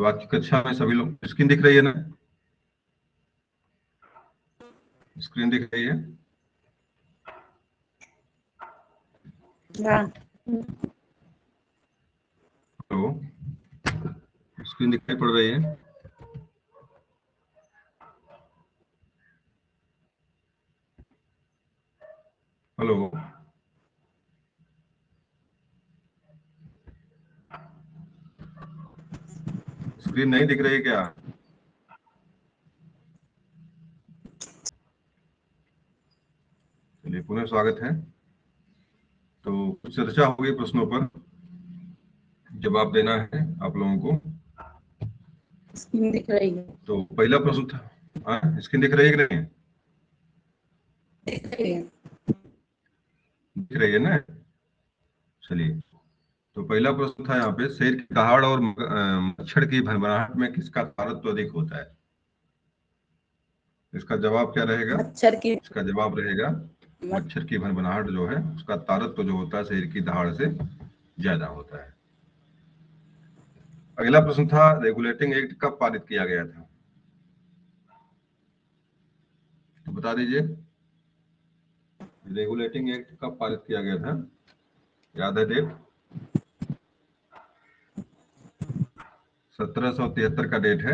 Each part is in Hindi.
तो आज की कक्षा में सभी लोग, स्क्रीन दिख रही है ना? स्क्रीन दिख रही है? तो स्क्रीन दिखाई पड़ रही है? हेलो, स्क्रीन नहीं दिख रही क्या? चलिए, पुनः स्वागत है। तो कुछ चर्चा होगी प्रश्नों पर, जवाब देना है आप लोगों को। स्क्रीन दिख रही है? तो पहला प्रश्न था, स्क्रीन दिख रही है कि नहीं? दिख रही है। दिख रही है ना? चलिए, तो पहला प्रश्न था यहाँ पे, शेर की दहाड़ और मच्छर की भनभनाहट में किसका तारतम्य अधिक होता है? इसका जवाब क्या रहेगा? मच्छर की। इसका जवाब रहेगा मच्छर की भनभनाहट जो है उसका तारतम्य जो होता है शेर की दहाड़ से ज्यादा होता है। अगला प्रश्न था, रेगुलेटिंग एक्ट कब पारित किया गया था? तो बता दीजिए, रेगुलेटिंग एक्ट कब पारित किया गया था? याद है डेट? 1773 का डेट है।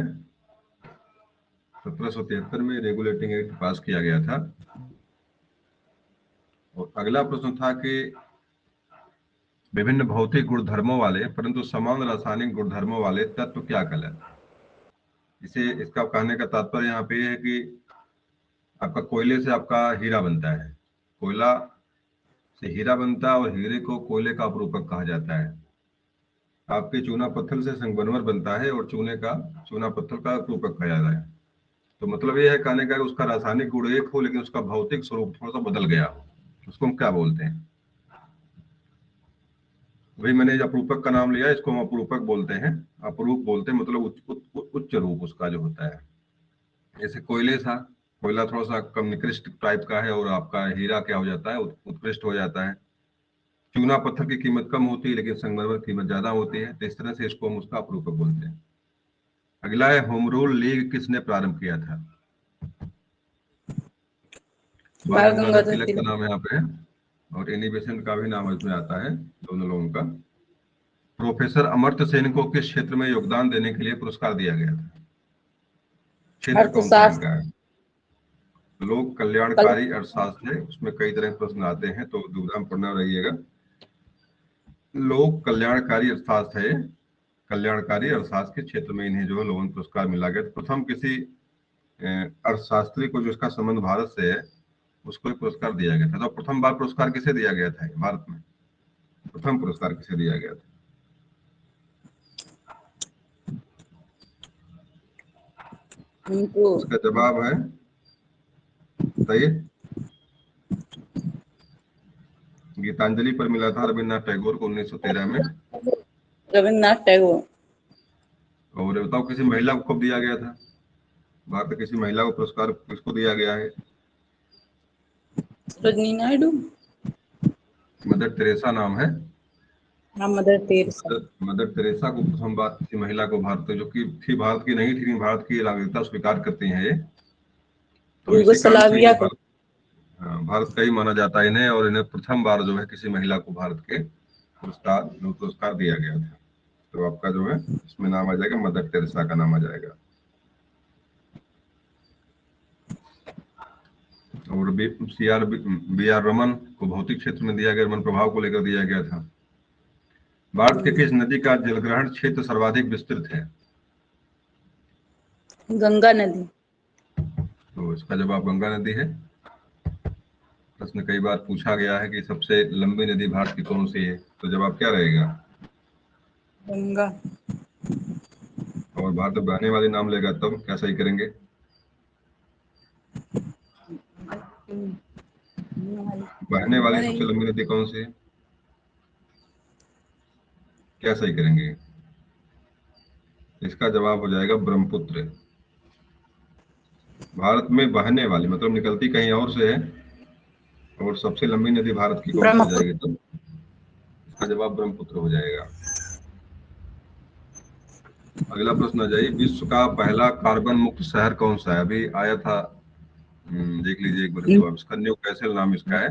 1773 में रेगुलेटिंग एक्ट पास किया गया था। और अगला प्रश्न था कि विभिन्न भौतिक गुणधर्मों वाले परंतु समान रासायनिक गुणधर्मों वाले तत्व क्या कहलाते हैं? इसे, इसका कहने का तात्पर्य यहाँ पे है कि आपका कोयले से आपका हीरा बनता है, कोयला से हीरा बनता है और हीरे को कोयले का अपरूपक कहा जाता है। आपके चूना पत्थर से संगमरमर बनता है और चूना पत्थर का अपरूपक कहा जाता है। तो मतलब ये है कहने का कि उसका रासायनिक गुण एक हो लेकिन उसका भौतिक स्वरूप थोड़ा सा बदल गया हो, उसको हम क्या बोलते हैं? वही मैंने अपरूपक का नाम लिया, इसको हम अपरूपक बोलते हैं। अपरूप बोलते हैं मतलब उच्च रूप उसका जो होता है। जैसे कोयले सा, कोयला थोड़ा सा कम निकृष्ट टाइप का है और आपका हीरा क्या हो जाता है, उत्कृष्ट हो जाता है। चूना पत्थर की कीमत कम होती है लेकिन संगमरमर की कीमत ज्यादा होती है, तो इस तरह से इसको हम उसका अपरूपक बोलते हैं। अगला है, होम रूल लीग किसने प्रारंभ किया था? बाल बाल गंगाधर गंगाधर तिलक का तिलक। नाम यहाँ पे है और एनी का भी नाम इसमें आता है, दोनों लोगों का। प्रोफेसर अमर्त्य सेन को किस क्षेत्र में योगदान देने के लिए पुरस्कार दिया गया था? क्षेत्र कौन सा अर्थशास्त्र। इनका है? लोक कल्याणकारी अर्थशास्त्र है, उसमें कई तरह के प्रश्न आते हैं तो दुविधा में पढ़ना रहिएगा। लोक कल्याणकारी अर्थशास्त्र है, कल्याणकारी अर्थशास्त्र के क्षेत्र में इन्हें जो है लोगन पुरस्कार मिला गया। प्रथम किसी अर्थशास्त्री को जिसका संबंध भारत से है उसको पुरस्कार दिया गया था। तो प्रथम बार पुरस्कार किसे दिया गया था भारत में? प्रथम पुरस्कार किसे दिया गया था? उनको इसका जवाब है, बताइए। गीतांजलि पर मिला था रविन्द्रनाथ टैगोर को 1913 में। रविन्द्रनाथ टैगोर। और बताओ किसी महिला को कब दिया गया था? भारत में किसी महिला को पुरस्कार किसको दिया गया है? रजनी नायडू। मदर टेरेसा नाम है। हाँ, मदर टेरेसा। मदर टेरेसा को प्रथम बार किसी महिला को भारत, जो कि थी भारत की नहीं थी लेकिन भारत की नागरिकता स्वीकार करती हैं ये, तो इसी कारण से यूगोस्लाविया इन्हें को। भारत का ही माना जाता है इन्हें, और इन्हें प्रथम बार जो है किसी महिला को भारत के पुरस्कार दिया गया था। तो आपका जो है इसमें नाम आ जाएगा, मदर टेरेसा का नाम आ जाएगा। और बी आर रमन को भौतिक क्षेत्र में दिया गया, रमन प्रभाव को लेकर दिया गया था। भारत के किस नदी का जलग्रहण क्षेत्र सर्वाधिक विस्तृत है? गंगा नदी। तो इसका जवाब गंगा नदी है। प्रश्न कई बार पूछा गया है कि सबसे लंबी नदी भारत की कौन सी है, तो जवाब क्या रहेगा? गंगा। और भारत में बहने वाली नाम लेगा तब क्या सही करेंगे? बहने वाली सबसे लंबी नदी कौन सी है, क्या सही करेंगे? इसका जवाब हो जाएगा ब्रह्मपुत्र। भारत में बहने वाली मतलब निकलती कहीं और से है, और सबसे लंबी नदी भारत की कौन सी हो जाएगी तब? इसका जवाब ब्रह्मपुत्र हो जाएगा। अगला प्रश्न आ जाइए, विश्व का पहला कार्बन मुक्त शहर कौन सा है? अभी आया था। देख लीजिए एक बार जवाब इसका। न्यू कैसल नाम इसका है,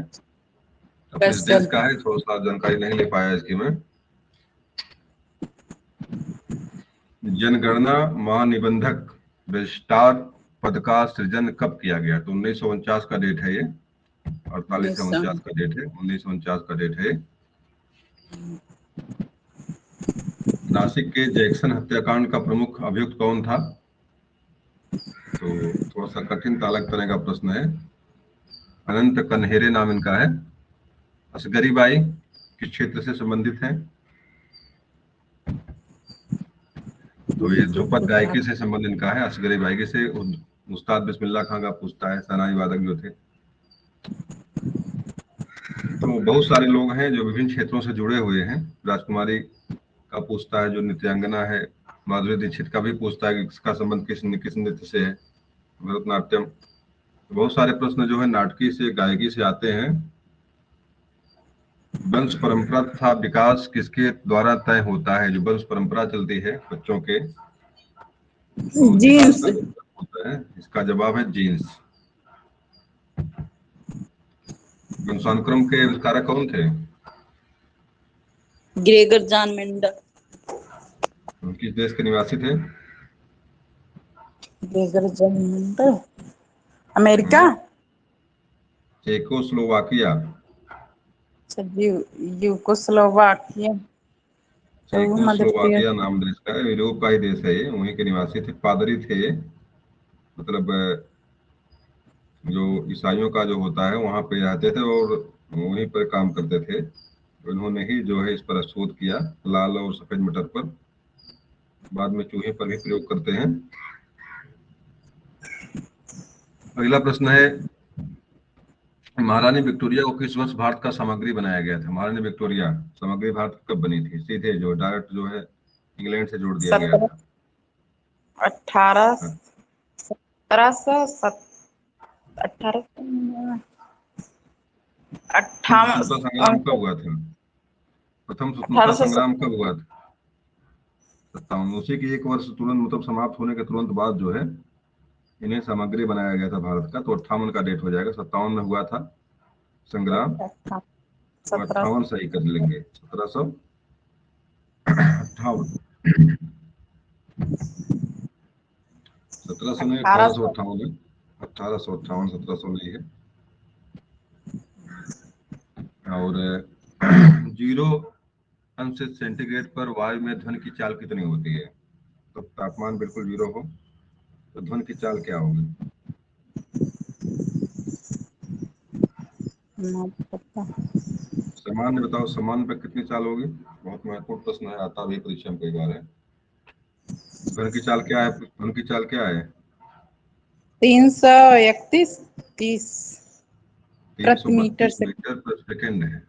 अपने इस देश कैसल। का है। थोड़ा सा जानकारी नहीं ले पाया इसकी मैं। जनगणना महानिबंधक रजिस्ट्रार पद का सृजन कब किया गया? तो 1949 का डेट है ये। 48 या 49 का डेट है, 1949 का डेट है। नासिक के जैक्सन हत्याकांड का प्रमुख अभियुक्त कौन था? तो थोड़ा सा कठिन तालक तरह का प्रश्न है। अनंत कन्हेरे नाम इनका है। असगरी बाई किस क्षेत्र से संबंधित हैं? तो ये ध्रुपद गायकी से संबंध इनका है। असगरी बाई से उस्ताद बिस्मिल्लाह खां का पूछता है, शहनाई वादक जो थे। तो बहुत सारे लोग हैं जो विभिन्न क्षेत्रों से जुड़े हुए हैं। राजकुमारी का पूछता है, जो नृत्यांगना है। माधुरी दीक्षित का भी पूछता है कि इसका संबंध किस किस नृत्य से है, भरतनाट्यम। तो बहुत सारे प्रश्न जो है नाटकी से, गायकी से आते हैं। वंश परंपरा तथा विकास किसके द्वारा तय होता है? जो वंश परंपरा चलती है बच्चों के, तो विकास जीन्स। का जो होता है, इसका जवाब है जीन्स। वंशानुक्रम के आविष्कारक कौन थे? Gregor John Mendel. किस देश के निवासी थे? Gregor John Mendel America. Czechoslovakia. यूकोस्लोवाकिया। तो वो मदर चेकोस्लोवाकिया टेरेसा। नाम देश का है, यूरोप का ही देश है ये। वहीं के निवासी थे, पादरी थे ये। मतलब जो ईसाइयों का जो होता है वहां पे रहते थे और वहीं पर काम करते थे। उन्होंने ही जो है इस पर शोध किया, लाल और सफेद मटर पर। बाद में चूहे पर भी प्रयोग करते हैं। अगला प्रश्न है, महारानी विक्टोरिया को किस वर्ष भारत का सामग्री बनाया गया था? महारानी विक्टोरिया सामग्री भारत कब बनी थी? सीधे जो डायरेक्ट जो है इंग्लैंड से जोड़ दिया गया 17 था। 18 हाँ। 1700 18 स्वतंत्रता संग्राम 58 कब हुआ था? प्रथम स्वतंत्रता अठारह सौ संग्राम कब हुआ था? 57। उसी की एक वर्ष तुरंत, मतलब समाप्त होने के तुरंत बाद जो है इन्हें सामग्री बनाया गया था भारत का। तो 58 का डेट हो जाएगा। 57 में हुआ था संग्राम। तो 17 58 सही कर लेंगे, 1758। 1700 नहीं, 1800 1858 है। 1858, 1700 नहीं है। और 0 अंश सेंटीग्रेड पर वायु में ध्वनि की चाल कितनी होती है? तो तापमान बिल्कुल 0 हो तो ध्वनि की चाल क्या होगी? सामान्य बताओ, सामान्य पे कितनी चाल होगी? बहुत महत्वपूर्ण प्रश्न है, आता भी परीक्षा में कई बार है। ध्वनि की चाल क्या है? ध्वनि की चाल क्या है? 331 30 प्रति मीटर 332 से। मीटर पर सेकंड है।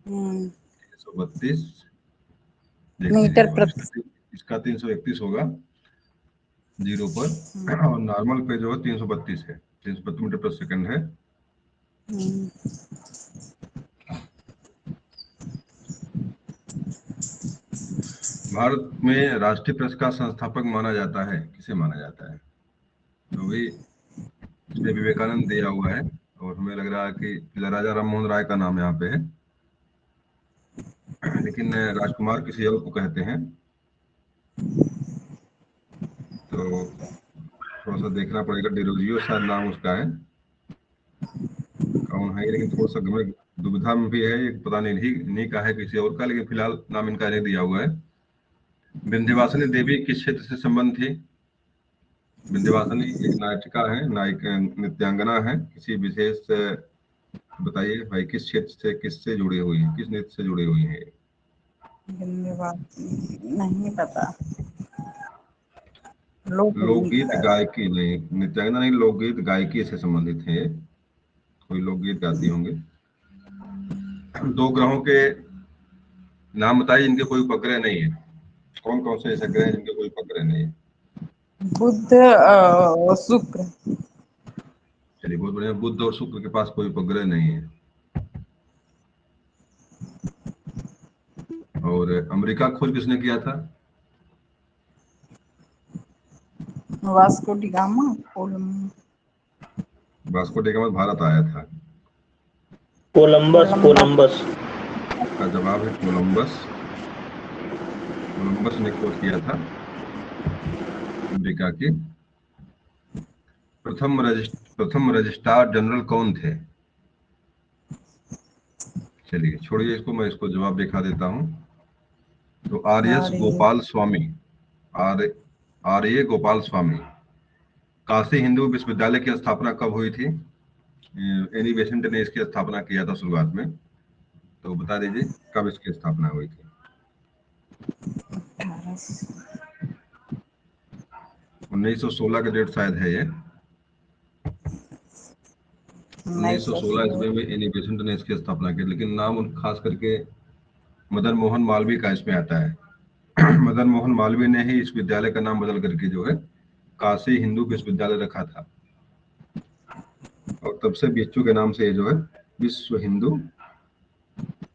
332। देख लीजिए मीटर एक बार, प्रति। इसका 331 होगा 0 पर, और नॉर्मल पे जो है 332 है। 332 मीटर पर सेकंड है। भारत में राष्ट्रीय प्रेस का संस्थापक माना जाता है, किसे माना जाता है? तो भी इसमें विवेकानंद दिया हुआ है, और हमें लग रहा है कि राजा राम मोहन राय का नाम यहाँ पे है। लेकिन राजकुमार किसी और को कहते हैं। तो थोड़ा सा देखना पड़ेगा। डिरोजियो शायद नाम उसका है, कौन है, लेकिन थोड़ा सा हमें दुविधा में भी है। ये पता नहीं, इन्हीं का है किसी और का, लेकिन फिलहाल नाम इनका नहीं दिया हुआ है। विंध्यवासिनी देवी किस क्षेत्र से संबंध थी? विंध्यवासिनी एक नायिका है, नायिक नृत्यांगना है। किसी विशेष बताइए भाई, किस क्षेत्र से, किससे जुड़ी हुई है, किस नृत्य से जुड़ी हुई है? धन्यवाद। नहीं पता। लोकगीत लोकगीत है। गायकी नहीं, नृत्यांगना नहीं, लोकगीत गायकी से संबंधित है ये। कोई लोकगीत गाती होंगे। 2 ग्रहों के नाम बताइए जिनके कोई उपग्रह नहीं है। कौन कौन से ऐसे ग्रह हैं जिनके कोई उपग्रह नहीं है? बुध शुक्र। चलिए बहुत बढ़िया। बुध और शुक्र के पास कोई उपग्रह नहीं है। और अमेरिका खोज किसने किया था? वास्को डी गामा, कोलम, वास्को डी गामा भारत आया था। कोलंबस कोलंबस का जवाब है कोलंबस। कोलंबस ने खोज किया था अमेरिका की। प्रथम रजिस्ट्रार जनरल कौन थे? चलिए छोड़िए इसको, मैं इसको जवाब दिखा देता हूं। तो आर.एस. गोपाल स्वामी, आर.ए. गोपाल स्वामी। काशी हिंदू विश्वविद्यालय की स्थापना कब हुई थी? एनी बेसेंट ने इसकी स्थापना किया था शुरुआत में, तो बता दीजिए कब इसकी स्थापना हुई थी? 1916 का डेट शायद है ये। 1916 ईस्वी में एनी बेसेंट ने इसकी स्थापना की, लेकिन नाम खास करके मदन मोहन मालवीय का इसमें आता है। मदन मोहन मालवीय ने ही इस विद्यालय का नाम बदल करके जो है काशी हिंदू विश्वविद्यालय रखा था, और तब से बीएचयू के नाम से ये जो है विश्व हिंदू,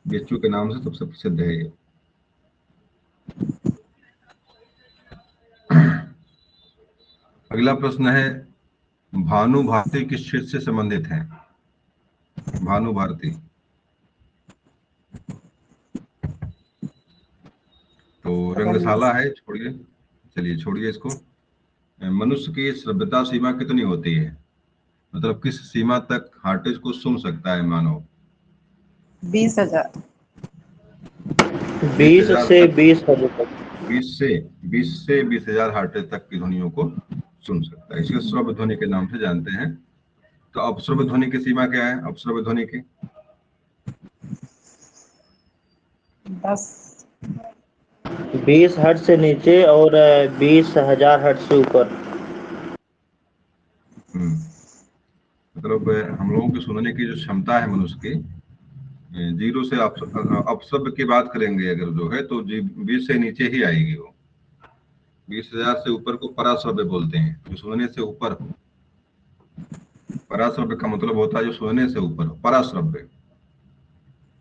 बीएचयू के नाम से सबसे प्रसिद्ध है ये। अगला प्रश्न है, भानु भारती किस क्षेत्र से संबंधित है? भानु भारती तो रंगशाला है, छोड़िए, चलिए छोड़िए इसको। मनुष्य की श्रव्यता सीमा कितनी होती है? मतलब किस सीमा तक हार्टेज को सुन सकता है मानव? 20,000। 20 से 20,000 तक। 20 से 20,000 हार्टेज तक की ध्वनियों को सुन सकता है। इसे श्रव्य ध्वनि के नाम से जानते हैं। तो अपश्रव्य ध्वनि की सीमा क्या है? अपश्रव्य ध्वनि की 20 हर्ट्ज से नीचे और 20,000 हर्ट्ज से ऊपर। मतलब हम लोगों की सुनने की जो क्षमता है मनुष्य की, 0 से अपश्रव्य की बात करेंगे अगर जो है तो 20 से नीचे ही आएगी वो। 20,000 से ऊपर को पराश्रव्य बोलते हैं, जो सुनने से ऊपर हो। पराश्रव्य का मतलब होता है जो सुनने से ऊपर हो। पराश्रव्य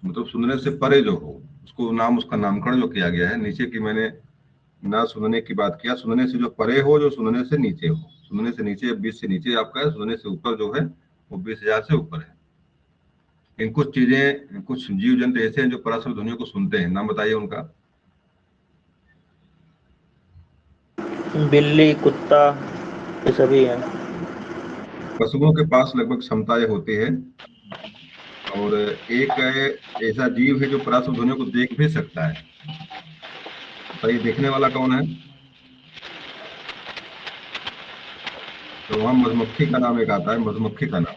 मतलब सुनने से परे जो हो, उसको नाम, उसका नामकरण जो किया गया है। नीचे की मैंने ना सुनने की बात किया, सुनने से जो परे हो, जो सुनने से नीचे हो। सुनने से नीचे 20 से नीचे आपका है, सुनने से ऊपर जो है वो 20,000 से ऊपर है। इन कुछ चीजें, कुछ जीव जंतु ऐसे हैं जो पराश्रव्य ध्वनियों को सुनते हैं, नाम बताइए उनका। बिल्ली, कुत्ता, ये सभी हैं। पशुओं के पास लगभग क्षमताएं होती है, और एक ऐसा जीव है जो पराश्रव्य ध्वनियों को देख भी सकता है। बताइए देखने वाला कौन है? तो वहां मधुमक्खी का नाम एक आता है, मधुमक्खी का नाम।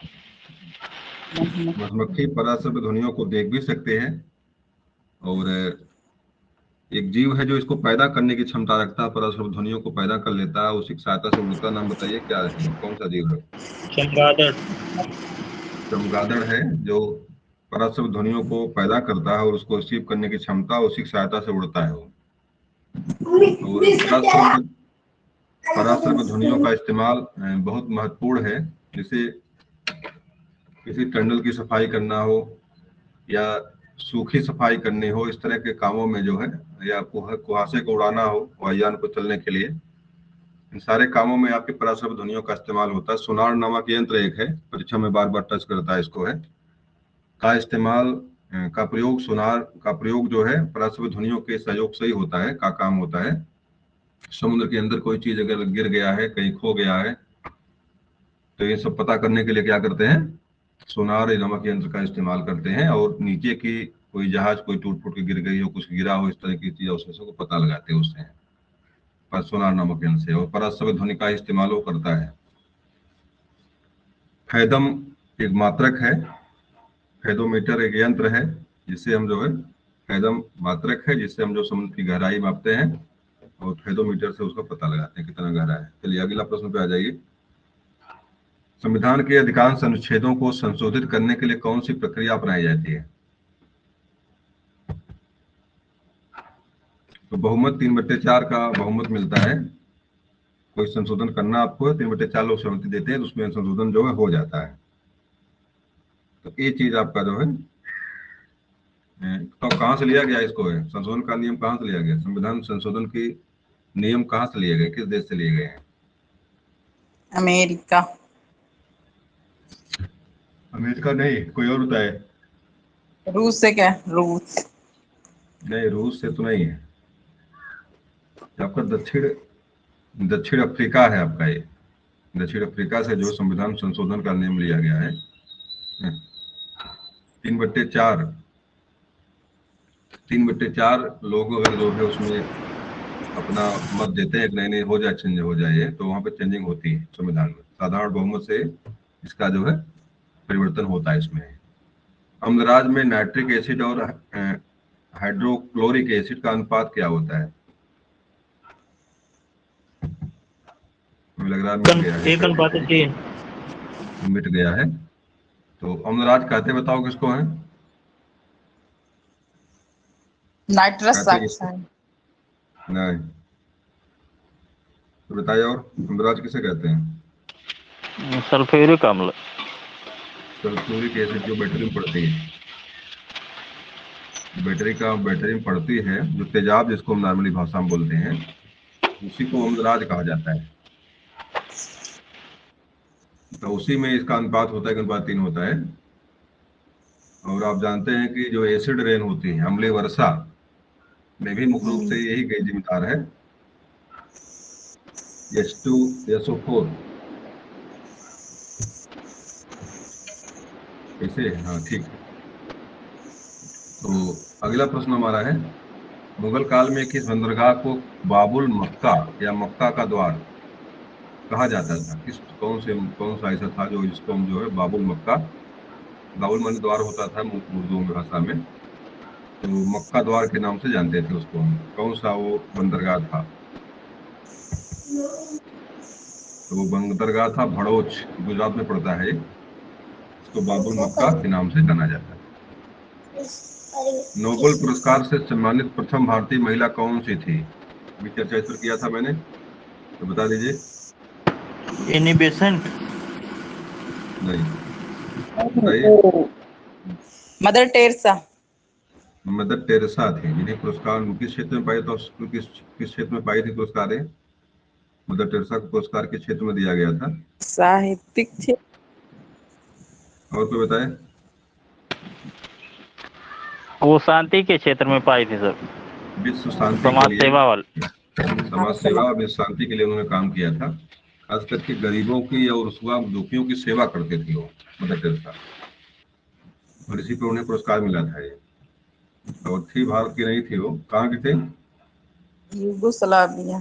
मधुमक्खी पराश्रव्य ध्वनियों को देख भी सकते हैं, और एक जीव है जो इसको पैदा करने की क्षमता रखता है, पराश्रव्य ध्वनियों को पैदा कर लेता है, उसी की सहायता से उड़ता। नाम बताइए क्या है, कौन सा जीव है? चमगादड़। चमगादड़ है जो पराश्रव्य ध्वनियों को पैदा करता है और उसको रिसीव करने की क्षमता, उसी की सहायता से उड़ता है वो। और पराश्रव्य ध्वनियों का इस्तेमाल बहुत महत्वपूर्ण है। जैसे किसी टंडल की सफाई करना हो या सूखी सफाई करनी हो, इस तरह के कामों में जो है, या कुहासे को उड़ाना हो वायुयान को चलने के लिए, इन सारे कामों में आपके पराश्रव्य ध्वनियों का इस्तेमाल होता है। सोनार नामक यंत्र एक है, परीक्षा में बार बार टच करता है इसको, है का इस्तेमाल का प्रयोग, सोनार का प्रयोग जो है पराश्रव्य ध्वनियों के सहयोग से ही होता है। का काम होता है, समुद्र के अंदर कोई चीज अगर गिर गया है, कहीं खो गया है, तो ये सब पता करने के लिए क्या करते हैं, सोनार नामक यंत्र का इस्तेमाल करते हैं। और नीचे की कोई जहाज कोई टूट फूट के गिर गई हो, कुछ गिरा हो, इस तरह की चीज उससे को पता लगाते हैं उससे, पर सोनार नामक यंत्र से। और पराश्रव्य ध्वनि का इस्तेमाल वो करता है। फैदम एक मात्रक है, फैदोमीटर एक यंत्र है जिससे हम जो है, फैदम मात्रक है जिससे हम जो समुद्र की गहराई मापते हैं, और फैदोमीटर से उसका पता लगाते हैं कितना गहरा है। चलिए अगला प्रश्न पे आ जाइए। संविधान के अधिकांश अनुच्छेदों को संशोधित करने के लिए कौन सी प्रक्रिया अपनाई जाती है? तो बहुमत 3/4 का बहुमत मिलता है। कोई संशोधन करना आपको है, 3/4 लोग सहमति देते हैं, तो उसमें संशोधन जो है हो जाता है। तो ये चीज आपका जो है, तो कहाँ से लिया गया इसको है, संशोधन का नियम कहाँ से लिया गया? संविधान संशोधन की नियम कहाँ से लिए गए, किस देश से लिए गए हैं? अमेरिका। अमेरिका नहीं, कोई और होता है। रूस से क्या? रूस। नहीं, रूस से तो नहीं है। आपका दक्षिण अफ्रीका है आपका ये। दक्षिण अफ्रीका से जो संविधान संशोधन का नियम लिया गया है 3/4, 3/4 लोग अगर जो है उसमें अपना मत देते हैं कि नहीं नहीं हो जाए, चेंज हो जाए, तो वहां पे चेंजिंग होती है संविधान में। साधारण बहुमत से इसका जो है परिवर्तन होता है इसमें। अम्लराज में नाइट्रिक एसिड और हाइड्रोक्लोरिक एसिड का अनुपात क्या होता है? मुझे लग रहा है मिट गया है। 1:3। मिट गया है। तो अम्लराज कहते बताओ किसको है? नाइट्रस कहते किसको? ऑक्साइड। नहीं, तो बताइए। और अम्लराज किसे कहते हैं? सल्फ्यूरिक अम्ल। सल्फ्यूरिक एसिड जो बैटरी में पड़ती है, बैटरी में पड़ती है, जो तेजाब जिसको हम नॉर्मली भाषा में बोलते हैं, उसी को अम्लराज कहा जाता है। तो उसी में इसका अनुपात होता है कि अनुपात 3 होता है। और आप जानते हैं कि जो एसिड रेन होती है, अम्लीय वर्षा में भी मुख्य रूप से यही गैस जिम्मेदार है, H2SO4। कैसे? हाँ, ठीक है। तो अगला प्रश्न हमारा है, मुगल काल में किस बंदरगाह को बाबुल मक्का या मक्का का द्वार कहा जाता था? कौन सा ऐसा था जो जिसको हम जो है बाबुल मक्का, बाबुल माने द्वार होता था उर्दू में भाषा में, तो मक्का द्वार के नाम से जानते थे उसको हम। कौन सा वो बंदरगाह था? तो वो बंदरगाह था भड़ोच, गुजरात में पड़ता है। इसको बाबुल मक्का के नाम से जाना जाता है। नोबेल पुरस्कार से सम्मानित प्रथम भारतीय महिला कौन सी थी? भी चर्चा इस पर किया था मैंने, तो बता दीजिए। Annie Besant. नहीं, बताइए। Mother Teresa. मदर टेरेसा थी जिन्हें पुरस्कार किस क्षेत्र में पाई, तो किस किस क्षेत्र में पाई थी पुरस्कार है? मदर टेरेसा को पुरस्कार किस क्षेत्र में दिया गया था? साहित्यिक थे। और कोई बताए? वो शांति के क्षेत्र में पाई थी सर। विश्व शांति के समाज लिए, सेवा वाले। समाज सेवा और विश्व शांति के लिए उन्होंने काम किया था। खास करके गरीबों की और रुसवा दुखियों की सेवा करते थे वो मदर टेरेसा, और इसी पर उन्हें पुरस्कार मिला था ये। और थी भारत की नहीं थी वो, कहाँ की थे? यूगोस्लाविया।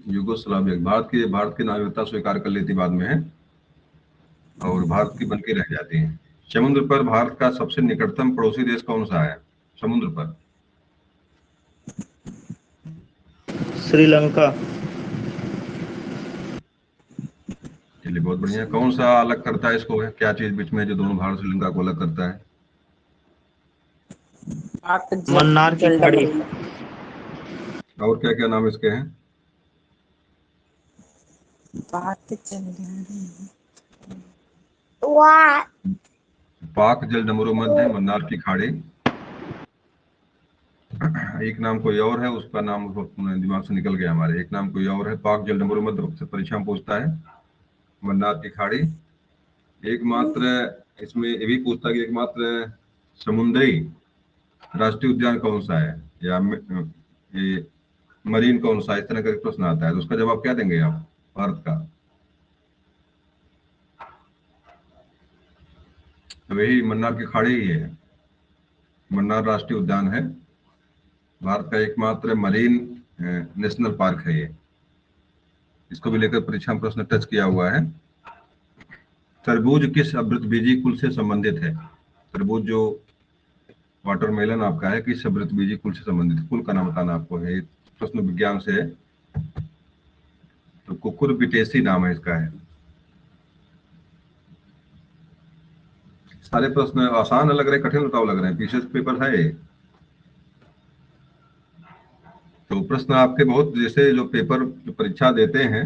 यूगोस्लाविया। भारत की नागरिकता स्वीकार कर लेती बाद में है, और भारत की बन के रह जाती है। समुद्र पर भारत का सबसे निकटतम पड़ोसी देश कौन सा है समुद्र पर? श्रीलंका। चलिए, बहुत बढ़िया। कौन सा अलग करता है इसको? है क्या चीज बीच में जो दोनों भारत श्रीलंका को अलग करता है? मन्नार की खाड़ी। और क्या क्या नाम इसके हैं? पाक जल डमरू मध्य, मन्नार की खाड़ी। एक नाम कोई और है, उसका नाम दिमाग से निकल गया हमारे। एक नाम कोई और है, पाक जल डमरू मध्य परीक्षा में पूछता है। मन्नार की खाड़ी। एकमात्र इसमें ये भी पूछता है कि एकमात्र समुद्री राष्ट्रीय उद्यान कौन सा है, या ये मरीन कौन सा, इस तरह का प्रश्न आता है, तो उसका जवाब क्या देंगे आप भारत का? तो वही मन्नार की खाड़ी ही है। मन्नार राष्ट्रीय उद्यान है, भारत का एकमात्र मरीन नेशनल पार्क है ये। इसको भी लेकर परीक्षा में प्रश्न टच किया हुआ है। तरबूज किस आवृतबीजी कुल से संबंधित है? तरबूज जो वाटरमेलन आपका है, किस आवृतबीजी कुल से संबंधित? कुल का नाम बताना आपको है, प्रश्न विज्ञान से है। तो कुकुरबिटेसी नाम है इसका है। सारे प्रश्न आसान लग रहे, कठिन बताओ लग रहे हैं? पीछे पेपर है। तो प्रश्न आपके बहुत, जैसे जो पेपर जो परीक्षा देते हैं,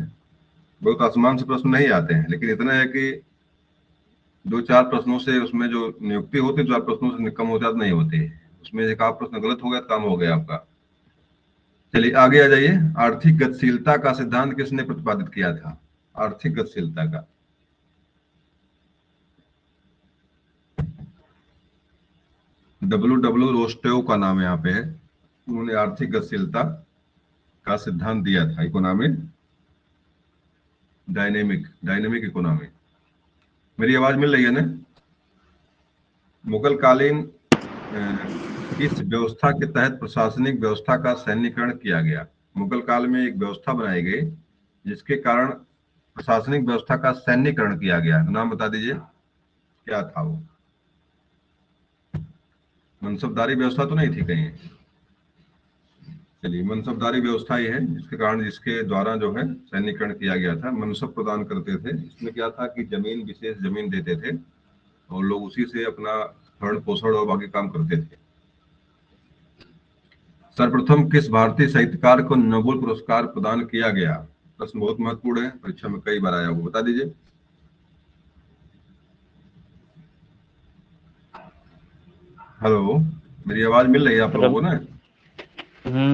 बहुत आसमान से प्रश्न नहीं आते हैं, लेकिन इतना है कि 2-4 प्रश्नों से उसमें जो नियुक्ति होती है 4 प्रश्नों से कम हो जाती नहीं होती। उसमें एक आप प्रश्न गलत हो गया, काम हो गया आपका। चलिए आगे आ जाइए। आर्थिक गतिशीलता का सिद्धांत किसने प्रतिपादित किया था? आर्थिक गतिशीलता का। डब्ल्यू रोस्टेव का नाम यहाँ पे है, उन्होंने आर्थिक गतिशीलता का सिद्धांत दिया था, इकोनॉमिक डायनेमिक इकोनॉमी। मेरी आवाज मिल रही है ना? मुगल कालीन किस व्यवस्था के तहत प्रशासनिक व्यवस्था का सैन्यीकरण किया गया? मुगल काल में एक व्यवस्था बनाई गई जिसके कारण प्रशासनिक व्यवस्था का सैन्यीकरण किया गया, नाम बता दीजिए क्या था वो? मनसबदारी व्यवस्था तो नहीं थी कहीं? चलिए, मनसबदारी व्यवस्था ही है जिसके द्वारा जो है सैन्यीकरण किया गया था। मनसब प्रदान करते थे, इसमें क्या था कि जमीन, विशेष जमीन देते थे और लोग उसी से अपना भरण पोषण और बाकी काम करते थे। सर्वप्रथम किस भारतीय साहित्यकार को नोबेल पुरस्कार प्रदान किया गया? प्रश्न बहुत महत्वपूर्ण है, परीक्षा में कई बार आया वो, बता दीजिए। हेलो, मेरी आवाज मिल रही है आप लोगों को ना?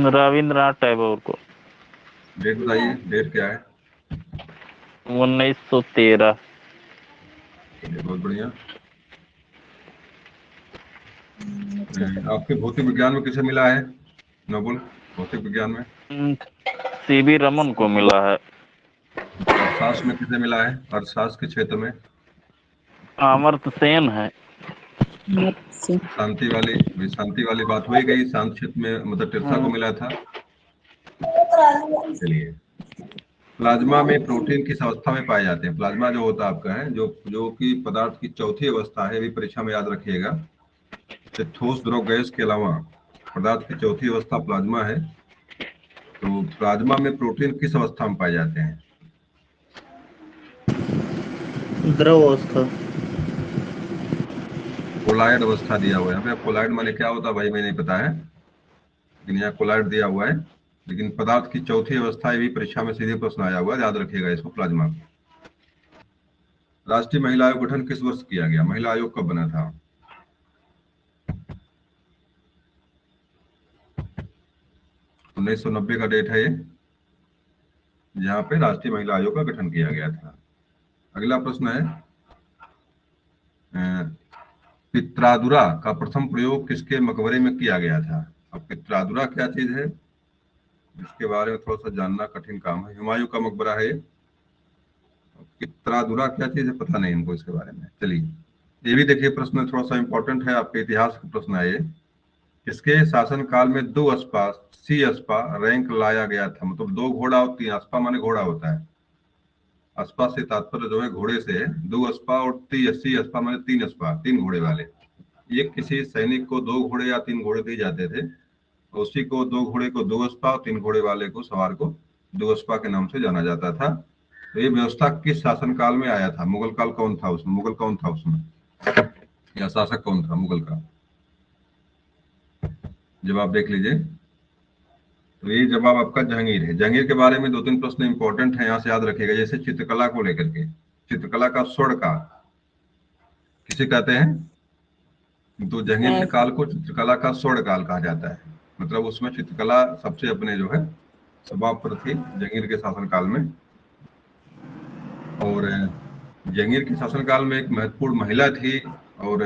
रविंद्रनाथ टैगोर को। डेट बताइए, डेट क्या है? 1913। बहुत बढ़िया। आपके भौतिक विज्ञान में किसे मिला है नोबेल, भौतिक विज्ञान में? सीवी रमन को मिला है। अर्थशास्त्र में किसे मिला है, अर्थशास्त्र के क्षेत्र में? अमर्त्य सेन है। शांति शांति वाली बात हो ही गई, शांत क्षेत्र में मदर टेरेसा को मिला था। चलिए, प्लाज्मा में प्रोटीन किस अवस्था में पाए जाते हैं? प्लाज्मा जो होता है आपका है, जो कि पदार्थ की चौथी अवस्था है, भी परीक्षा में याद रखिएगा। तो ठोस, द्रव, गैस के अलावा पदार्थ की चौथी अवस्था प्लाज्मा है। तो प्लाज्मा में प्रोटीन किस अवस्था में पाए जाते हैं? द्रव अवस्था। कोलाइड अवस्था दिया हुआ है यहाँ पे। कोलाइड माने क्या होता है भाई, मैं नहीं पता है, लेकिन यहाँ कोलाइड दिया हुआ है। लेकिन पदार्थ की चौथी अवस्था भी परीक्षा में सीधे प्रश्न आया हुआ है, याद रखिएगा इसको, प्लाज्मा। राष्ट्रीय महिला आयोग गठन किस वर्ष किया गया? महिला आयोग कब बना था? 1990 का डेट है ये, जहाँ पे राष्ट्रीय महिला आयोग का गठन किया गया था। अगला प्रश्न है, पित्रादुरा का प्रथम प्रयोग किसके मकबरे में किया गया था? अब पित्रादुरा क्या चीज है, इसके बारे में थोड़ा सा जानना कठिन काम है। हुमायूं का मकबरा है। पित्रादुरा क्या चीज है पता नहीं हमको इसके बारे में। चलिए, ये भी देखिए प्रश्न थोड़ा सा इंपॉर्टेंट है, आपके इतिहास का प्रश्न है ये। किसके शासन काल में 2 अस्पा, सी अस्पा रैंक लाया गया था? मतलब 2 घोड़ा और 3 अस्पा माने घोड़ा होता है। अस्पा से तात्पर्य जो है घोड़े से है। 2 अस्पा और सी अस्पा माने 3 अस्पा, 3 घोड़े वाले। एक किसी सैनिक को 2 घोड़े या 3 घोड़े दिए जाते थे, उसी को 2 घोड़े को 2 अस्पा और 3 घोड़े वाले को, सवार को, 2 अस्पा के नाम से जाना जाता था। तो ये व्यवस्था किस शासन काल में आया था? मुगल काल कौन था उसमें? मुगल कौन था उसमें, या शासक कौन था मुगल का? जवाब देख लीजिए। तो ये जवाब आपका जहांगीर है। जहांगीर के बारे में 2-3 प्रश्न इंपॉर्टेंट है, यहाँ से याद रखिएगा। जैसे चित्रकला को लेकर के, चित्रकला का स्वर्ण काल किसे कहते हैं? तो जहांगीर के काल को चित्रकला का स्वर्ण काल कहा जाता है। मतलब उसमें चित्रकला सबसे अपने जो है स्वभाव पर थी जहांगीर के शासनकाल में। और जहांगीर के शासनकाल में एक महत्वपूर्ण महिला थी और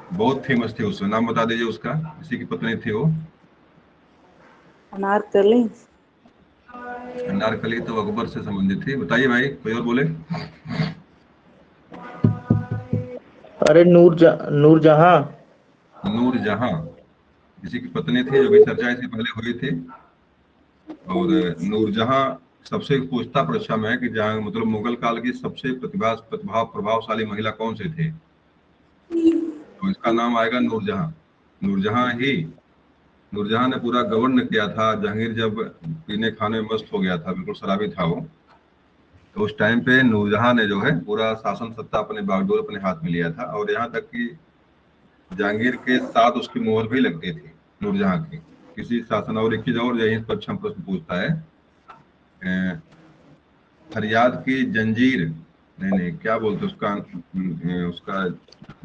बहुत फेमस थी उसमें, नाम बता दीजिए उसका, इसी की पत्नी थी वो। अनारकली। अनारकली तो अकबर से संबंधित थी। बताइए भाई, कोई और बोले। अरे नूरजहां। नूरजहां इसी की पत्नी थी, जो भी चर्चा इससे पहले हुई थी। और नूरजहां सबसे पूछता परीक्षा में है कि जहां मतलब मुगल काल की सबसे प्रभावशाली महिला कौन से थे, तो इसका नाम आएगा नूरजहां। नूरजहां ने पूरा गवर्न किया था। जहांगीर जब पीने खाने में मस्त हो गया था, बिल्कुल शराबी था वो, तो उस टाइम पे नूरजहां ने जो है पूरा शासन सत्ता अपने बागडोर अपने हाथ में लिया था। और यहाँ तक कि जहांगीर के साथ उसकी मोहर भी लगती थी नूरजहां की। किसी शासन, और एक चीज और यही परीक्षा में प्रश्न पूछता है, फरियाद की जंजीर, नहीं क्या बोलते उसका, उसका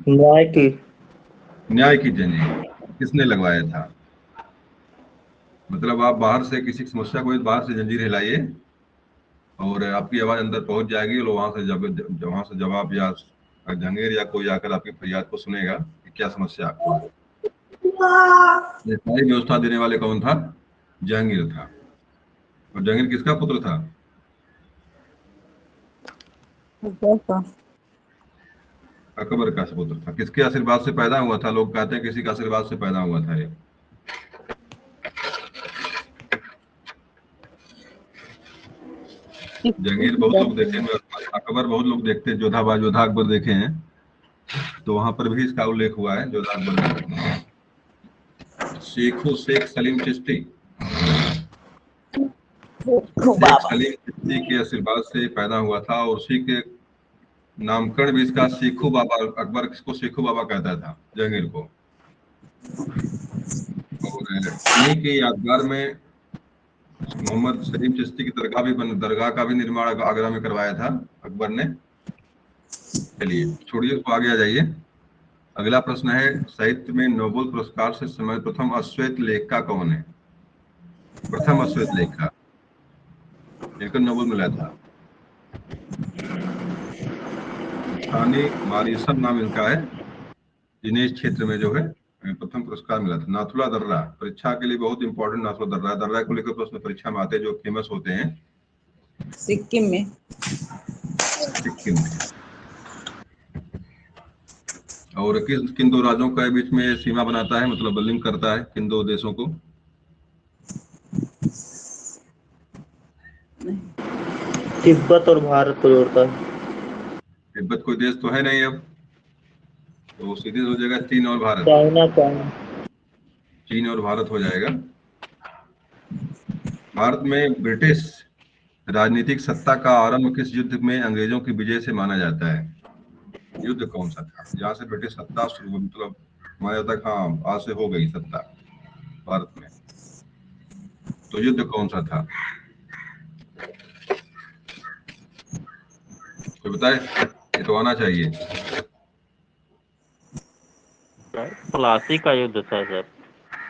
न्याय की जंजीर किसने लगवाया था? मतलब आप बाहर से किसी समस्या को बाहर से जंजीर हिलाइए और आपकी आवाज अंदर पहुंच जाएगी और वहां से जवाब या जहांगीर या कोई आकर आपकी फरियाद को सुनेगा कि क्या समस्या आपको है। ये सारी व्यवस्था देने वाले कौन था? जहांगीर था। और जहांगीर किसका पुत्र था? अकबर का पुत्र था। किसके आशीर्वाद से पैदा हुआ था? लोग कहते हैं किसी के आशीर्वाद से पैदा हुआ था ये। जहांगीर बहुत लोग देखे हैं, अकबर बहुत लोग देखते हैं, जोधा अकबर देखे हैं, तो वहां पर भी इसका उल्लेख हुआ है जोधा अकबर में। शेख सलीम चिश्ती, शेख सलीम चिश्ती के आशीर्वाद से पैदा हुआ था और उसी के नामकरण भी इसका शेखू बाबा, अकबर किसको शेखू बाबा कहता था? जहांगीर को। और इन्हीं की यादगार में मोहम्मद सलीम चिश्ती की दरगाह का भी निर्माण आगरा में करवाया था अकबर ने। चलिए छोड़िए उसको, आगे आ जाइए। अगला प्रश्न है, साहित्य में नोबेल पुरस्कार से सम्मानित प्रथम अश्वेत लेखिका कौन है? प्रथम अश्वेत लेखिका जिनको नोबेल मिला था। थानी मारिसन नाम इनका है, जिन्हें इस क्षेत्र में जो है प्रथम पुरस्कार मिला था। नाथुला दर्रा परीक्षा के लिए बहुत इंपॉर्टेंट। नाथुला दर्रा को लेकर प्रश्न परीक्षा में आते हैं, जो फेमस होते हैं सिक्किम में। और किन दो राज्यों के बीच में सीमा बनाता है, मतलब लिंक करता है किन दो देशों को? तिब्बत और भारत को जोड़ता है। तिब्बत कोई देश तो है नहीं अब, तो सीधे हो जाएगा चीन और भारत। चीन और भारत हो जाएगा। भारत में ब्रिटिश राजनीतिक सत्ता का आरंभ किस युद्ध में अंग्रेजों की विजय से माना जाता है? युद्ध कौन सा था जहाँ से ब्रिटिश सत्ता शुरू, मतलब माना जाता है हाँ आज से हो गई सत्ता भारत में? तो युद्ध कौन सा था? कोई बताए? ये तो आना चाहिए। प्लासी का युद्ध था सर।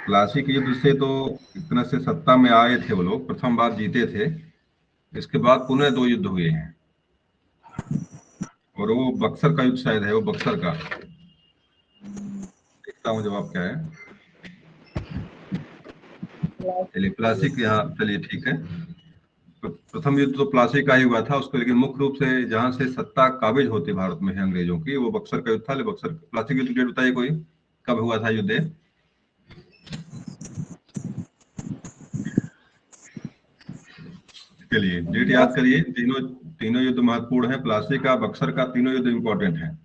प्लासी के युद्ध से तो एक तरह से सत्ता में आए थे वो लोग, प्रथम बार जीते थे। इसके बाद पुनः 2 युद्ध हुए हैं और वो बक्सर का युद्ध शायद है, वो बक्सर का। देखता हूँ जवाब क्या है। चलिए प्लासी के, यहाँ चलिए ठीक है। प्रथम युद्ध तो प्लासी का ही हुआ था उसको, लेकिन मुख्य रूप से जहां से सत्ता काबिज होती भारत में है अंग्रेजों की, वो बक्सर का युद्ध था। बक्सर प्लासी की डेट बताइए कोई, कब हुआ था युद्ध? चलिए डेट याद करिए। तीनों युद्ध महत्वपूर्ण है। प्लासी का, बक्सर का, तीनों युद्ध इंपॉर्टेंट है।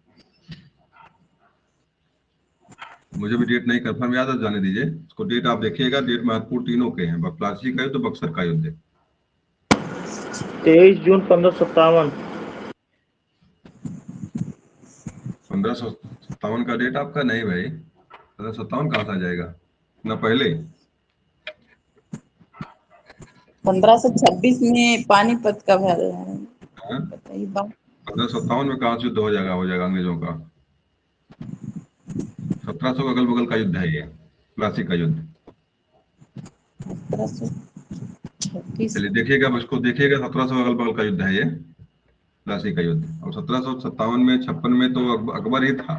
मुझे भी डेट नहीं कंफर्म याद है, जाने दीजिए इसको। डेट आप देखिएगा, डेट महत्वपूर्ण तीनों के हैं, प्लासी का युद्ध, बक्सर का युद्ध। 23 जून 1557। 1557 का डेट आपका? नहीं भाई, 1557 कहाँ से आ जाएगा ना, पहले 1526 में पानीपत का भल है। 1557 में कहाँ से युद्ध हो जाएगा अंग्रेजों का? 1700 का अगल बगल का युद्ध है ये, प्लासी का युद्ध। 1726। चलिए देखिएगा, इसको देखिएगा, 1700 अगल बगल का युद्ध है ये, प्लासी का युद्ध। और 1757 में 56 में तो अकबर ही था।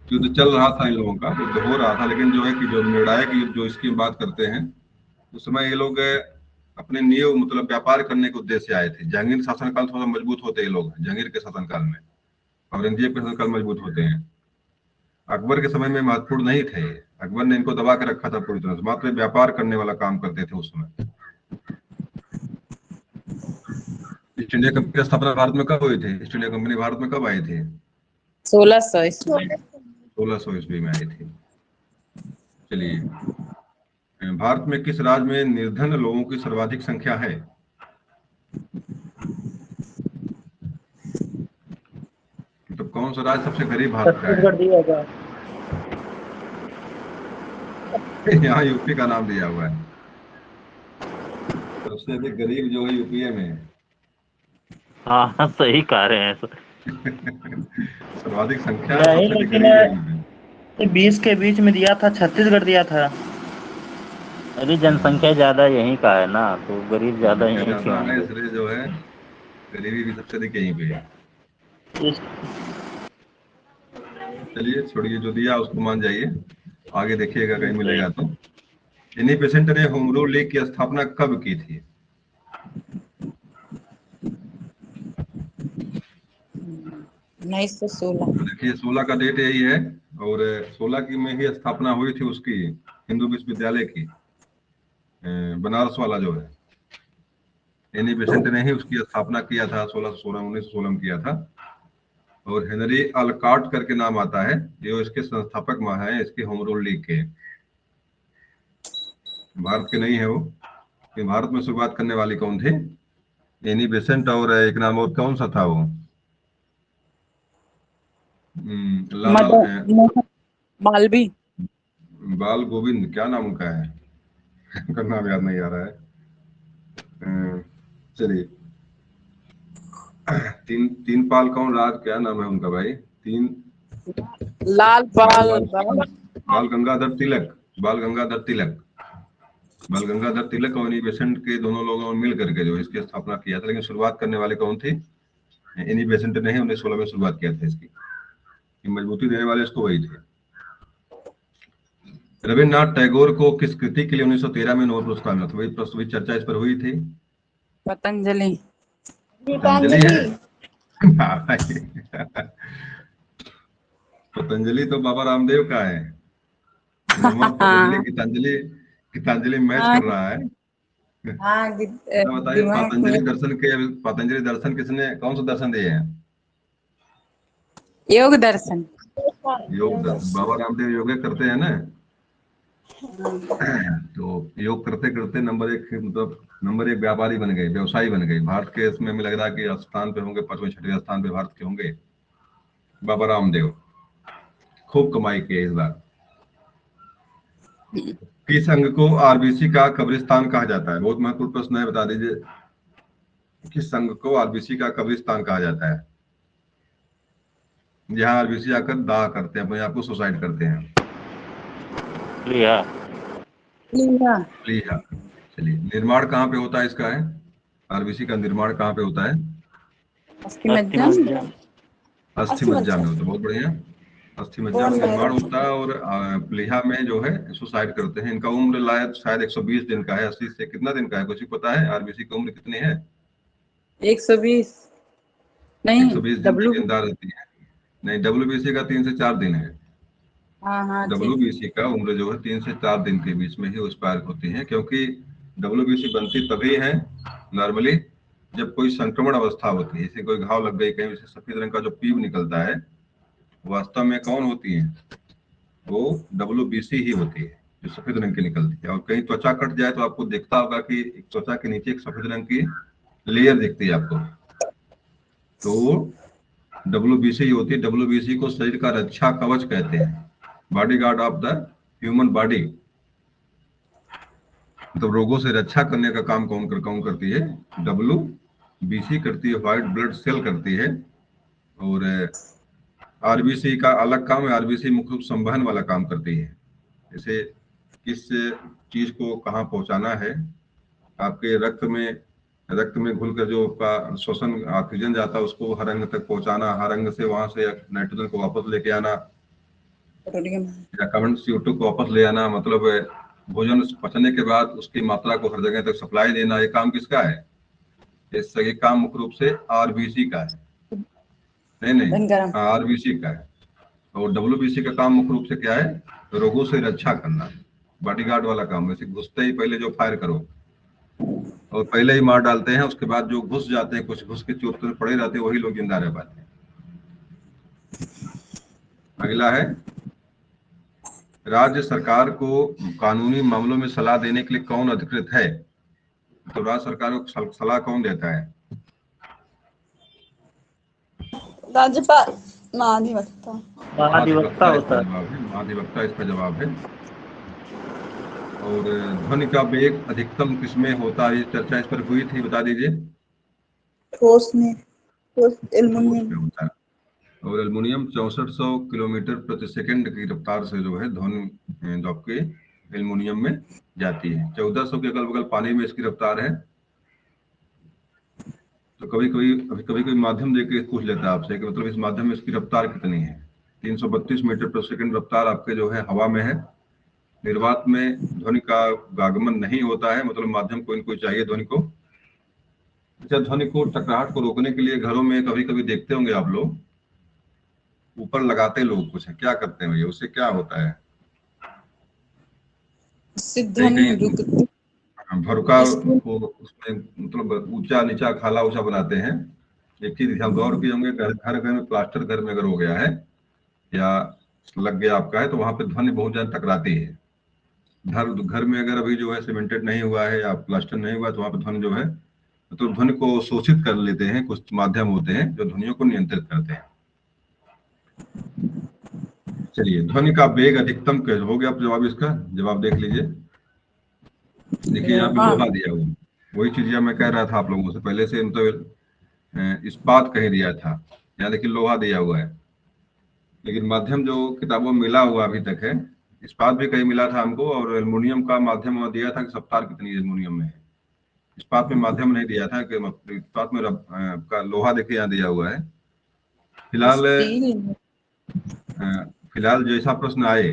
युद्ध चल रहा था इन लोगों का, युद्ध हो रहा था, लेकिन जो है कि जो निर्णायक युद्ध जो इसकी बात करते हैं, उस समय ये लोग अपने नींव मतलब व्यापार करने के उद्देश्य से आए थे। जहांगीर शासनकाल थोड़ा मजबूत होते हैं लोग, जहांगीर के शासनकाल में, औरंगजेब के शासनकाल मजबूत होते हैं। अकबर के समय में महत्वपूर्ण नहीं थे, अकबर ने इनको दबा के रखा था पूरी तरह से, मात्र व्यापार करने वाला काम करते थे उस समय। ईस्ट इंडिया कंपनी की स्थापना भारत में कब हुई थी? ईस्ट इंडिया कंपनी भारत में कब आई थी? 1600 ईस्वी। 1600 ईस्वी में आई थी। चलिए, भारत में किस राज्य में निर्धन लोगों की सर्वाधिक संख्या है? तो कौन सा राज्य सबसे गरीब भारत का है? यहाँ यूपी का नाम दिया हुआ है, सबसे अधिक गरीब जो है यूपी में। हाँ सही कह रहे हैं सर। सर्वाधिक संख्या नहीं, सबसे लेकिन गरीब 20 के बीच में दिया था, छत्तीसगढ़ दिया था। अरे जनसंख्या ज्यादा यहीं का है ना, तो गरीब ज्यादा जनसंख्या यहीं के ज्यादा है, होंगे। इसलिए जो है गरीबी भी सबसे अधिक यहीं पे है। इस चलिए छोड़िए, जो दिया उसको मान जाइए, आगे देखिएगा कहीं मिलेगा तो। इन्हीं पेशेंट ने होम रूल लीग की स्थापना कब की थी? 1916। तो देखिए 16 का डेट यही है, और 16 की में ही स्थापना हुई थी उसकी, हिंदू विश्वविद्यालय की, बनारस वाला जो है। एनी बेसेंट ने ही उसकी स्थापना किया था, 1616 1916 में किया था। और हेनरी अल्काट करके नाम आता है, जो इसके संस्थापक हैं, इसके होम रूल लीग के। भारत के नहीं है वो, कि भारत में शुरुआत करने वाली कौन थी? एनी बेसेंट, और एक नाम और कौन सा था वो? लाला मदन मोहन मालवीय। बाल गोविंद, क्या नाम उनका है? उनका नाम याद नहीं आ रहा है। चलिए, तीन तीन पाल कौन राज, क्या नाम है उनका भाई? तीन लाल बाल बाल बाल बाल बाल गंगाधर तिलक, बाल गंगाधर तिलक, बाल गंगाधर तिलक और एनी बेसेंट के दोनों लोगों ने मिल करके जो इसकी स्थापना किया था। लेकिन शुरुआत करने वाले कौन थे? एनी बेसेंट ने ही 1916 में शुरुआत किया था इसकी। ये मजबूती देने वाले इसको वही थे। रविन्द्रनाथ टैगोर को किस कृति के लिए 1913 में नोबेल पुरस्कार मिला था? वही प्रश्न, वही चर्चा इस पर हुई थी। पतंजलि। पतंजलि है। हाँ भाई। पतंजलि तो बाबा रामदेव का है। मोहम्मद पतंजलि हाँ गीतांजलि, गीतांजलि मैच हाँ कर रहा है। हाँ, तो बताइए, दिमाग में। पतंजलि दर्शन किसने, कौन सा दर्शन दिए हैं? योग दर्शन। योग दर्शन, बाबा रामदेव योग करते हैं ना। तो योग करते करते नंबर एक, मतलब नंबर एक व्यापारी बन गए, व्यवसायी बन गए। भारत के इसमें हमें लग रहा है कि स्थान पे होंगे, 5वें 6वें स्थान पे भारत के होंगे बाबा रामदेव। खूब कमाई की है इस बार। किस अंग को आरबीसी का कब्रिस्तान कहा जाता है? बहुत महत्वपूर्ण प्रश्न है, बता दीजिए। किस अंग को आरबीसी का कब्रिस्तान कहा जाता है? जहाँ आरबीसी आकर दाह करते हैं, अपने आप को सुसाइड करते हैं। लिया लिया। प्लीहा। चलिए, निर्माण कहाँ पे होता है इसका है? आरबीसी का निर्माण कहाँ पे होता है? अस्थि अस्थि मज्जा। मज्जा। अस्थि मज्जा में होता है, बहुत बढ़िया। अस्थि मज्जा में निर्माण होता है, और प्लीहा में जो है सुसाइड करते हैं। इनका उम्र शायद 120 दिन का है। 80 से कितना दिन का है, कुछ पता है? आरबीसी की उम्र कितनी है? 120। नहीं, 120 दिन तक डब्लू। जिंदा रहती है। नहीं, डब्ल्यूबीसी का 3 से 4 दिन है। हाँ हाँ ठीक है। डब्ल्यूबीसी का उम्र जो है 3 से 4 दिन के बीच में ही एक्सपायर होती है, क्योंकि डब्ल्यूबीसी बनती तभी है नॉर्मली जब कोई संक्रमण अवस्था होती है। जैसे कोई घाव लग गई कहीं, से सफेद रंग का जो पीप निकलता है, वास्तव में कौन होती है? वो डब्ल्यूबीसी ही होती है, जो सफेद रंग की निकलती है। और कहीं त्वचा कट जाए तो आपको देखता होगा कि एक त्वचा के नीचे एक सफेद रंग की लेयर दिखती है आपको, तो वो डब्ल्यूबीसी ही होती है। डब्ल्यूबीसी को शरीर का रक्षा कवच कहते हैं, body guard of the human body. मतलब रोगों से रक्षा करने का काम कौन करती है? डब्ल्यू बीसी करती है, व्हाइट ब्लड सेल करती है। और आरबीसी का अलग काम है, आरबीसी मुख्य रूप संवहन वाला काम करती है। जैसे किस चीज को कहाँ पहुंचाना है, आपके रक्त में घुलकर जो आपका श्वसन ऑक्सीजन जाता है उसको हर अंग तक पहुंचाना, हर अंग से वहां से नाइट्रोजन को वापस लेके आना, पोटेशियम। या कार्बन CO2 को वापस ले आना, मतलब भोजन पचने के बाद उसकी मात्रा को हर जगह तक सप्लाई देना। ये काम किसका है? इस सही काम मुख्य रूप से आरबीसी का है। नहीं नहीं, धनगरम। आरबीसी का है। और डब्ल्यूबीसी का काम मुख्य रूप से क्या है? रोगों से रक्षा करना, बॉडीगार्ड वाला काम। वैसे घुसते ही पहले जो फायर करो, और पहले ही मार डालते हैं, उसके बाद जो घुस जाते हैं, कुछ घुस के चोट तो पड़े रहते हैं, वही लोग जिंदा रह पाते हैं। अगला है, राज्य सरकार को कानूनी मामलों में सलाह देने के लिए कौन अधिकृत है? तो राज्य सरकार को सलाह कौन देता है? राज्यपाल। महाधिवक्ता। महाधिवक्ता महाधिवक्ता इसका होता है। जवाब है, महाधिवक्ता इसका जवाब है। और ध्वनि का वेग अधिकतम किसमें होता है? ये चर्चा इस पर हुई थी, बता दीजिए। ठोस में। ठोस ठोस एल्युमिनियम। में होता है। और एल्युमिनियम 6400 किलोमीटर प्रति सेकंड की रफ्तार से जो है ध्वनि जो आपके एल्युमिनियम में जाती है। 1400 के अगल बगल पानी में इसकी रफ्तार है। तो कभी कभी माध्यम देके पूछ लेता है आपसे कि मतलब इस माध्यम में इसकी रफ्तार कितनी है। 332 मीटर प्रति सेकंड रफ्तार आपके जो है हवा में है। निर्वात में ध्वनि का आगमन नहीं होता है, मतलब माध्यम कोई न कोई चाहिए ध्वनि को। अच्छा, ध्वनि को टकराहट को रोकने के लिए घरों में कभी कभी देखते होंगे आप लोग, ऊपर लगाते लोग कुछ है, क्या करते हैं भैया, उससे क्या होता है? उससे कहीं ध्वनि कहीं रुकती। भरुका स्कूल को उसमें मतलब ऊंचा नीचा खाला ऊंचा बनाते हैं। एक चीज ध्यान गौर किए होंगे, घर घर में प्लास्टर घर में अगर हो गया है या लग गया आपका है तो वहां पे ध्वनि बहुत ज्यादा टकराती है। घर घर में अगर अभी जो है सीमेंटेड नहीं हुआ है या प्लास्टर नहीं हुआ है तो वहां पे ध्वनि जो है तो ध्वनि को शोषित कर लेते हैं। कुछ माध्यम होते हैं जो ध्वनियों को नियंत्रित करते हैं। चलिए, ध्वनि का वेग अधिकतम हो गया। अब जवाब इसका जवाब देख लीजिए। देखिए यहाँ पे लोहा। लोहा दिया हुआ, वही चीज मैं कह रहा था आप लोगों से पहले से, मतलब इस्पात कहीं दिया था, यहाँ देखिए लोहा दिया हुआ है। लेकिन माध्यम जो किताबों में मिला हुआ अभी तक है, इस्पात भी कहीं मिला था हमको, और एल्युमिनियम का माध्यम वहाँ दिया था कि रफ्तार कितनी एल्युमिनियम में है। इस्पात में माध्यम नहीं दिया था कि इस्पात में का लोहा देखिए यहाँ दिया हुआ है। फिलहाल स्टील। फिलहाल जैसा प्रश्न आए,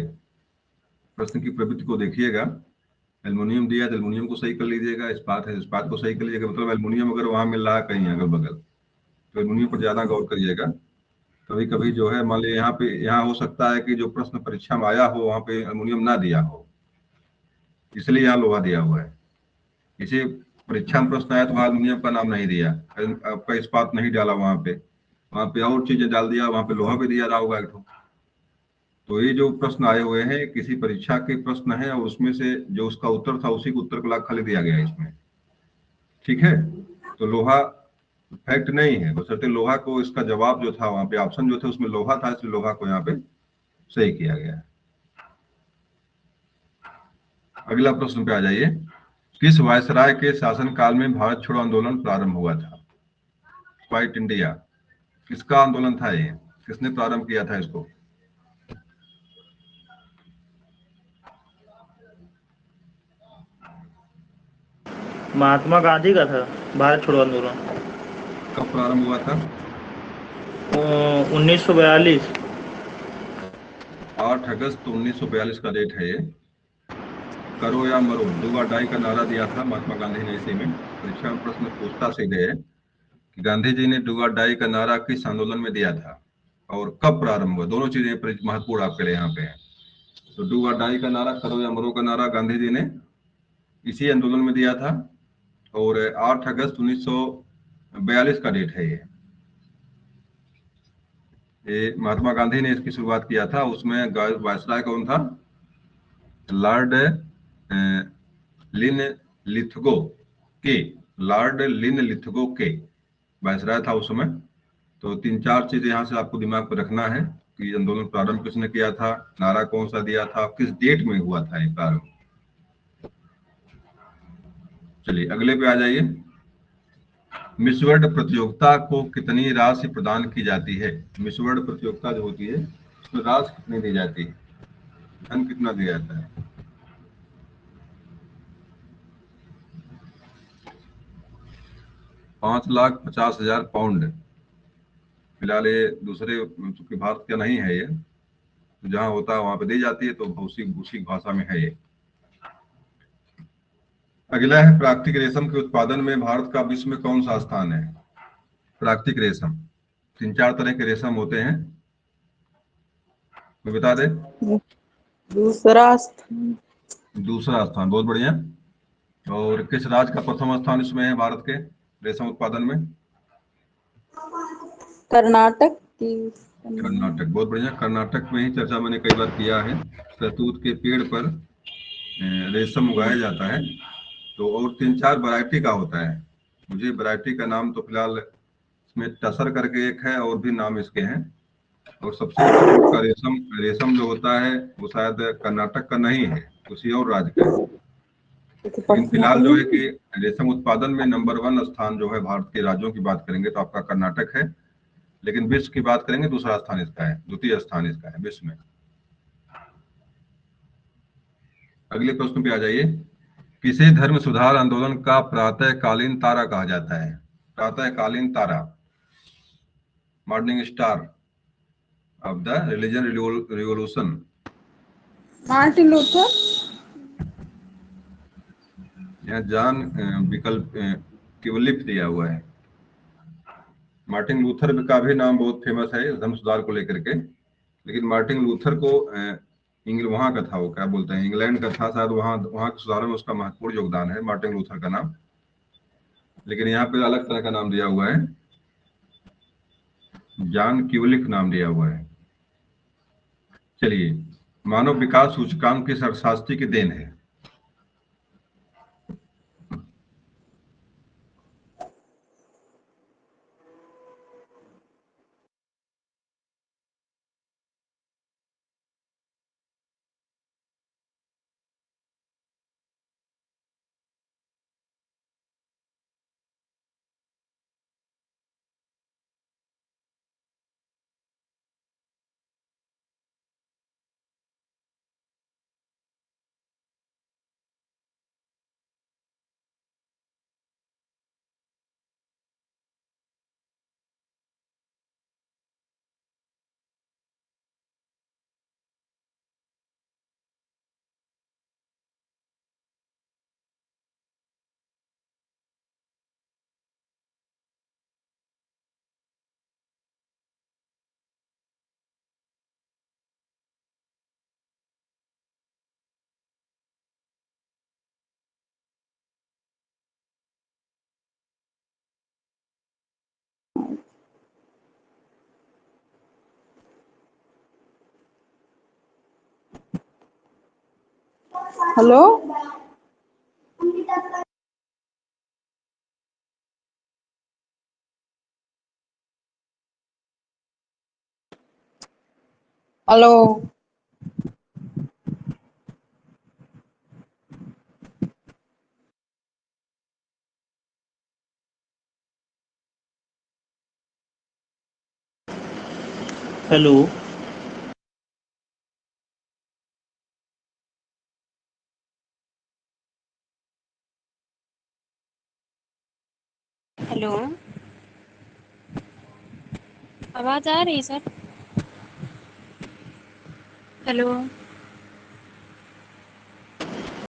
प्रश्न की प्रवृत्ति को देखिएगा। एल्युमिनियम दिया तो एल्युमिनियम को सही कर लीजिएगा, इस्पात है इस्पात को सही कर लीजिएगा। मतलब एल्युमिनियम अगर वहां मिल रहा है कहीं अगल बगल तो एल्युमिनियम पर ज्यादा गौर करिएगा। कभी कभी जो है मान लीजिए यहाँ हो सकता है कि जो प्रश्न परीक्षा में आया हो वहां पे एल्युमिनियम ना दिया हो, इसलिए यहाँ लोहा दिया हुआ है। इसी परीक्षा में प्रश्न आया तो वहां एल्युमिनियम का नाम नहीं दिया, आपका इस्पात नहीं डाला, वहां पे और चीजें डाल दिया, वहां पे लोहा भी दिया रहा होगा एक ठो। तो ये जो प्रश्न आए हुए हैं किसी परीक्षा के प्रश्न है, और उसमें से जो उसका उत्तर था उसी को उत्तर को खाली दिया गया है इसमें। ठीक है, तो लोहा फैक्ट नहीं है, बशर्ते लोहा को इसका जवाब जो था वहां पे ऑप्शन जो थे उसमें लोहा था, इसलिए लोहा को यहाँ पे सही किया गया है। अगला प्रश्न पे आ जाइए। किस वायसराय के शासनकाल में भारत छोड़ो आंदोलन प्रारंभ हुआ था? क्वाइट इंडिया, किसका आंदोलन था ये, किसने प्रारंभ किया था इसको? महात्मा गांधी का था भारत छोड़ो आंदोलन। कब प्रारंभ हुआ था? 1942। 8 अगस्त 1942 का डेट है ये। करो या मरो, डू और डाई का नारा दिया था महात्मा गांधी ने। इसी में परीक्षा में प्रश्न पूछता से गए कि गांधी जी ने डू और डाई का नारा किस आंदोलन में दिया था और कब प्रारंभ हुआ। दोनों चीजें महत्वपूर्ण आपके लिए यहाँ पे है। तो डू और डाई का नारा, करो या मरो का नारा गांधी जी ने इसी आंदोलन में दिया था, और 8 अगस्त 1942 का डेट है ये महात्मा गांधी ने इसकी शुरुआत किया था। उसमें वायसराय कौन था? लॉर्ड लिन लिथगो के, लॉर्ड लिन लिथगो के वायसराय था उस समय। तो 3-4 चीजें यहाँ से आपको दिमाग पर रखना है कि आंदोलन प्रारंभ किसने किया था, नारा कौन सा दिया था, किस डेट में हुआ था ये प्रारंभ। चलिए अगले पे आ जाइए। मिस वर्ल्ड प्रतियोगिता को कितनी राशि प्रदान की जाती है? मिस वर्ल्ड प्रतियोगिता जो होती है उसमें राशि कितनी दी जाती है, धन कितना दिया जाता है? £5,50,000। फिलहाल ये दूसरे, चूंकि भारत का नहीं है ये, तो जहां होता है वहां पे दी जाती है, तो उसी भाषा में है ये। अगला है प्राकृतिक रेशम के उत्पादन में भारत का विश्व में कौन सा स्थान है? प्राकृतिक रेशम, 3-4 तरह के रेशम होते हैं, मैं बता दे। दूसरा स्थान। दूसरा स्थान, बहुत बढ़िया। और किस राज्य का प्रथम स्थान इसमें है भारत के रेशम उत्पादन में? कर्नाटक की। कर्नाटक, बहुत बढ़िया। कर्नाटक में ही चर्चा मैंने कई बार किया है। शहतूत के पेड़ पर रेशम उगाया जाता है। तो और 3-4 वैरायटी का होता है। मुझे वैरायटी का नाम तो फिलहाल इसमें टसर करके एक है, और भी नाम इसके हैं। और सबसे ऊपर का रेशम रेशम जो होता है वो शायद कर्नाटक का नहीं है, किसी और राज्य का है। लेकिन फिलहाल जो है कि रेशम उत्पादन में नंबर 1 स्थान जो है भारत के राज्यों की बात करेंगे तो आपका कर्नाटक है। लेकिन विश्व की बात करेंगे दूसरा स्थान इसका है, द्वितीय स्थान इसका है विश्व में। अगले प्रश्न पे आ जाइए। किसे धर्म सुधार आंदोलन का प्रातःकालीन तारा कहा जाता है? प्रातःकालीन तारा, morning star of the religion revolution. Martin Luther. यहाँ जॉन विकल्प क्यूलिफ दिया हुआ है। मार्टिन लूथर का भी नाम बहुत फेमस है धर्म सुधार को लेकर के, लेकिन मार्टिन लूथर को वहां का था, वो क्या बोलते हैं, इंग्लैंड का था शायद, वहां वहां के सुधारों में उसका महत्वपूर्ण योगदान है मार्टिन लूथर का नाम। लेकिन यहाँ पे अलग तरह का नाम दिया हुआ है, जॉन क्यूलिफ नाम दिया हुआ है। चलिए, मानव विकास सूचकांक किस अर्थशास्त्री की देन है? हेलो। हेलो। हेलो। हेलो, आवाज आ रही है सर? हेलो।